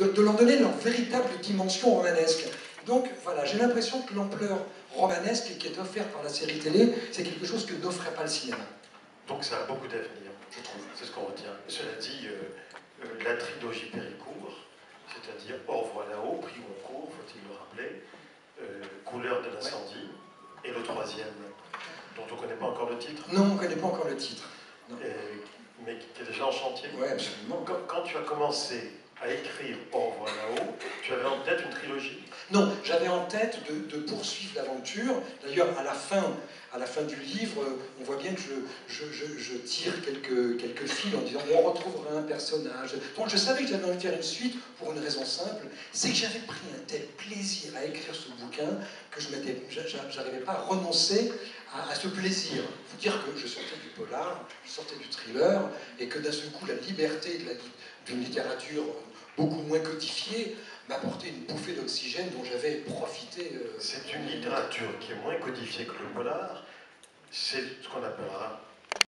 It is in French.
de leur donner leur véritable dimension romanesque. Donc voilà, j'ai l'impression que l'ampleur romanesque qui est offerte par la série télé, c'est quelque chose que n'offrait pas le cinéma. Donc ça a beaucoup d'avenir, je trouve, c'est ce qu'on retient. Cela dit, la trilogie Péricourt, c'est-à-dire Au revoir là-haut, Prix Goncourt, faut-il le rappeler, Couleur de l'incendie, et le troisième, dont on ne connaît pas encore le titre. Non, on ne connaît pas encore le titre. Mais qui est déjà en chantier. Oui, absolument. Quand tu as commencé à écrire Au revoir là-haut, tu avais en tête une trilogie? Non, j'avais en tête de poursuivre l'aventure. D'ailleurs, à la fin du livre, on voit bien que je tire quelques fils en disant on retrouvera un personnage. Donc je savais que j'avais envie de faire une suite pour une raison simple, c'est que j'avais pris un tel plaisir à écrire ce bouquin que je n'arrivais pas à renoncer à ce plaisir. Il faut dire que je sortais du polar, je sortais du thriller, et que d'un seul coup la liberté d'une littérature beaucoup moins codifiée m'apportait une bouffée d'oxygène dont j'avais profité. C'est une littérature qui est moins codifiée que le polar, c'est ce qu'on appellera